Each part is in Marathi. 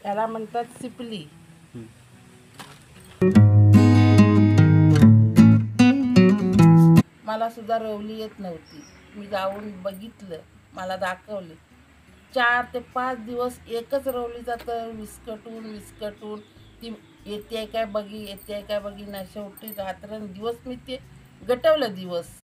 याला म्हणतात सिपली। मला सुद्धा रवली येत नव्हती। मी जाऊन बघितलं, मला दाखवले। 4 ते 5 दिवस एकच रवली जातं, विस्कटून ती येते काय बघी ना। शेवटी रात्रंदिवस मी ते गटवलं दिवस।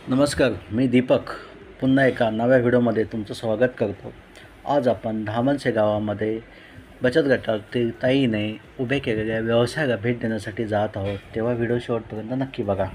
नमस्कार, मी दीपक पुन्हा एका नव्या व्हिडिओमध्ये तुमचं स्वागत करतो। आज आपण धामणसे गावामध्ये बचत गटातील ताईने उभे केलेल्या व्यवसायाला भेट देण्यासाठी जात आहोत, तेव्हा व्हिडिओ शेवटपर्यंत नक्की बघा।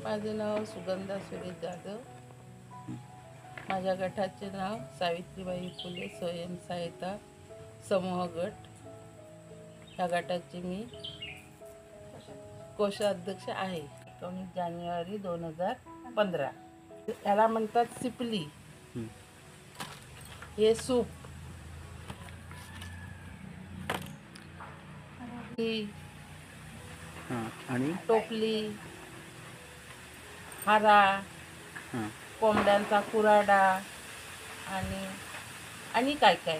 माझे नाव सुगंधा सुरेश जाधव। माझ्या गटाचे नाव सावित्रीबाई फुले स्वयंसहायता समूह गट। ह्या गटाचे मी कोषाध्यक्ष आहे. 19 जानेवारी 2015. याला म्हणतात सिपली. हं. हे सूप, ही हां आणि टोपली, हारा, हां कोंबड्यांचा कुराडा आणि आणि काय काय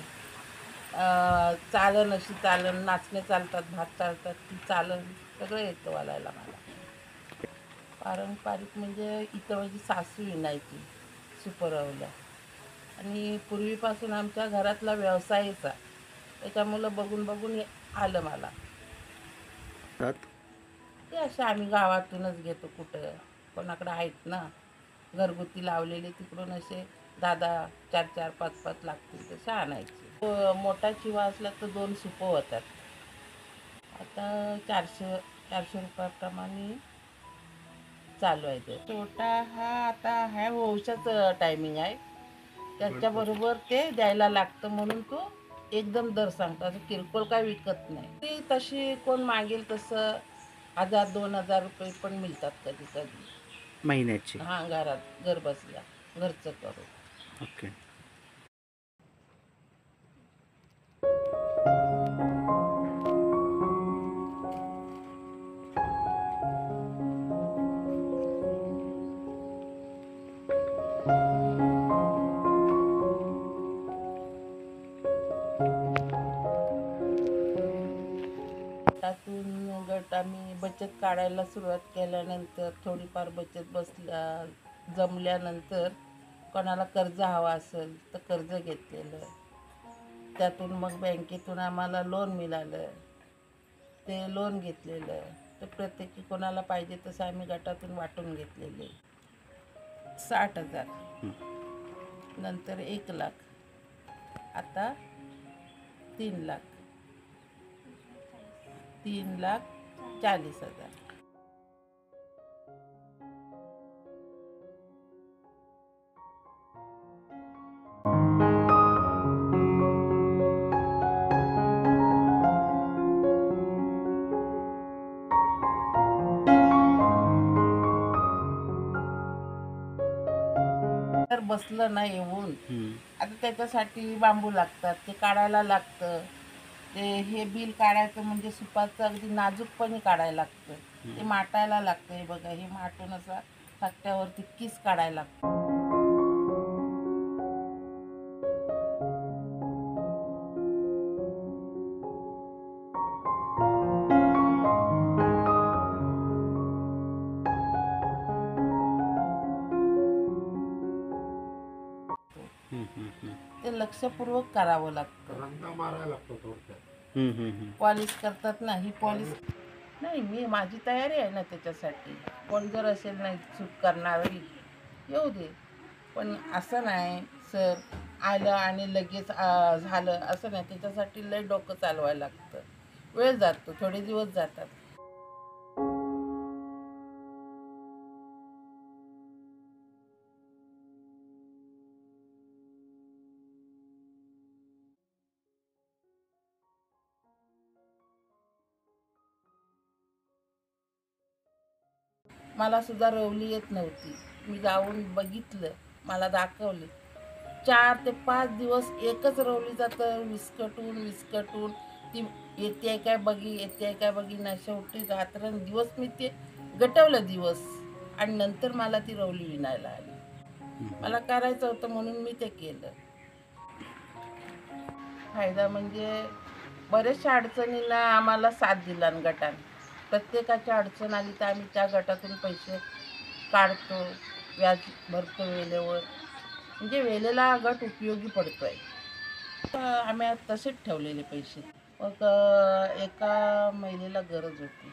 चालन, अशी चालन, नाचणे चालतात, भात चालतात, ती चालन सगळं येतं वालायला मला. पारंपरिक म्हणजे इथं माझी सासू विणायची सुपरवल्या, आणि पूर्वीपासून आमच्या घरातला व्यवसायचा, त्याच्यामुळं बघून बघून आलं मला. तात ते असे आम्ही गावातूनच घेतो, कुठं कोणाकडे आहेत ना घरगुती लावलेले, तिकडून असे 10-10, 4-4, 5-5 लागतील तसे आणायचे. मोठा चिवा असला तर 2 सुपं होतात. आता 400 रुपयाप्रमाणे चालू आहे ते. छोटा हा आता ह्या वंशाचं टायमिंग आहे, त्याच्याबरोबर ते द्यायला लागतं, म्हणून तो एकदम दर सांगतो. असं किरकोळ काय विकत नाही. ती तशी कोण मागेल तसं 1000-2000 रुपये पण मिळतात कधी कधी. महिन्याची. हां, घरात घर बसल्या घरचं करू. ओके. गट आम्ही बचत काढायला सुरुवात केल्यानंतर, थोडीफार बचत जमल्यानंतर कोणाला कर्ज हवा असेल तर कर्ज घेतलेलं, त्यातून मग बँकेतून आम्हाला लोन मिळालं, ते लोन घेतलेलं, तर प्रत्येकी कोणाला पाहिजे तसं आम्ही गटातून वाटून घेतलेले. 60,000, नंतर 1,00,000, आता 3,00,000, 3,40,000. तर बसलं ना येऊन, आता त्याच्यासाठी बांबू लागतात, ते काढायला लागतं. हे बिल काढायचं म्हणजे सुपाचं अगदी नाजूकपणे काढायला लागतं. ते माटायला लागतं. हे बघा, हे माटून असा तक्त्यावरती किस काढायला लागतं. ते लक्षपूर्वक करावं लागतं. रंगा मारायला लागतो थोडक्यात. पॉलिश करतात ना, ही पॉलिश नाही, माझी तयारी आहे ना त्याच्यासाठी. कोण जर असेल ना चूक करणारी, येऊ दे. पण असं नाही सर आलं आणि लगेच झालं असं नाही. त्याच्यासाठी लय डोकं चालवायला लागतं, वेळ जातो, थोडे दिवस जातात. मला सुद्धा रवली येत नव्हती. मी जाऊन बघितलं, मला दाखवले. 4 ते 5 दिवस एकच रवलीचा तर विस्कटून ती येते काय बघी ना. शेवटी रात्रंदिवस मी ते गटवलं दिवस, आणि नंतर मला ती रवली विणायला आली. मला करायचं होतं म्हणून मी ते केलं. फायदा म्हणजे बऱ्याचशा अडचणींना आम्हाला साथ दिला गटाने. प्रत्येकाची अडचण आली तर आम्ही त्या गटातून पैसे काढतो, व्याज भरतो वेळेवर. म्हणजे वेळेला गट उपयोगी पडतोय. आम्ही तसेच ठेवलेले पैसे. मग एका महिलेला गरज होती.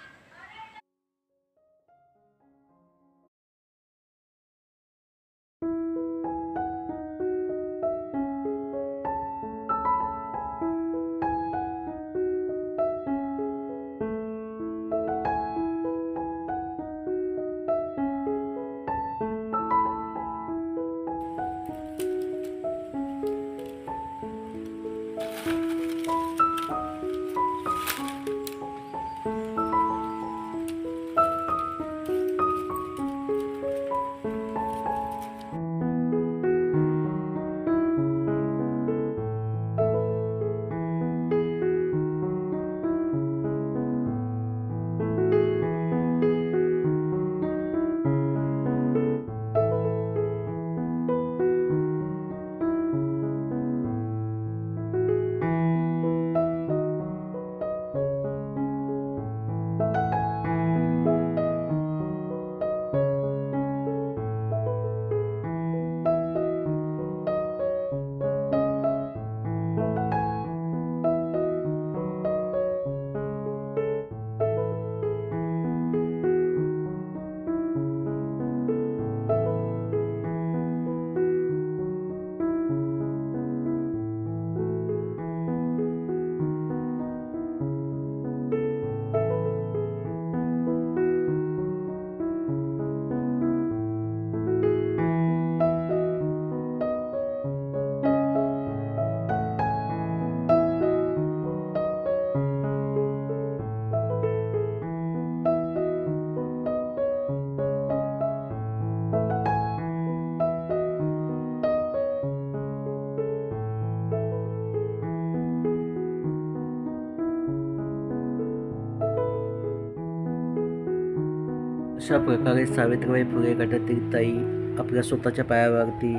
अशा प्रकारे सावित्रीबाई फुले गटातील ताई आपल्या स्वतःच्या पायावरती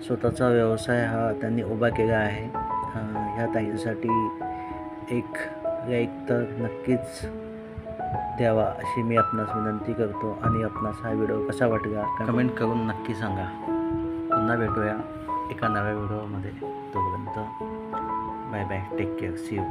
स्वतःचा व्यवसाय हा त्यांनी उभा केला आहे. ह्या ताईंसाठी एक लाईक तर नक्कीच द्यावा अशी मी आपणास विनंती करतो आणि आपणास हा व्हिडिओ कसा वाटला कमेंट करून नक्की सांगा. पुन्हा भेटूया एका नव्या व्हिडिओमध्ये. तोपर्यंत bye bye, take care, see you.